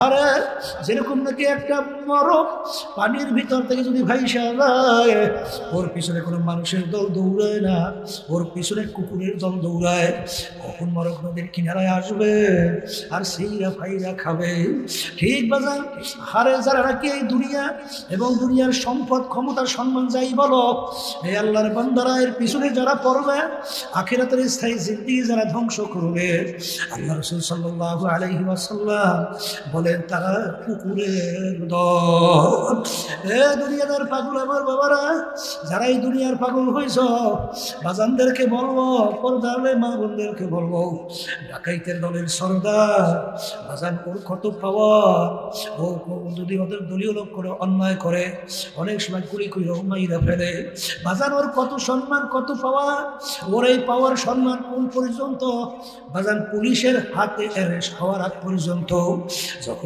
আরে যেরকম নাকি একটা মরক পানির ভিতর থেকে যদি ভাইসা যায়, ওর পিছনে কোনো মানুষের দল দৌড়ায় না, ওর পিছনে কুকুরের দল দৌড়ায়। কখন মরক নদীর কিনারায় আসবে আর সেইরা ভাইরা খাবে। ঠিক বাজার হারে যারা নাকি এই দুনিয়া এবং দুনিয়ার সম্পদ ক্ষমতা সম্মান যাই বলো, এই আল্লাহর বান্দারা এর পিছনে যারা পড়বে, আখিরাতের স্থায়ী জিন্দেগি যারা ধ্বংস করবে, আল্লাহ রাসূল সাল্লাল্লাহু আলাইহি ওয়াসাল্লাম বলেন তারা কুকুরের দল। এ দুনিয়ার পাগল আমার বাবারা, যারা এই দুনিয়ার পাগল হয়েছ, বাজানদেরকে বলবো, পর্দারে মা বোনদেরকে বলবো, ডাকাইতের দলের সর্দার বাজান, ওর কত পাওয়ার। ও যদি ওদের দলীয় লোক করে অন্যায় করে, অনেক সময় কুড়ি কুড়ি মাইরা ফেলে, বাজান ওর কত সম্মান কত পাওয়ার। ওর এই পাওয়ার সম্মান কোন পর্যন্ত বাজান পুলিশের হাতে অ্যারেস্ট হওয়ার আগ পর্যন্ত। যখন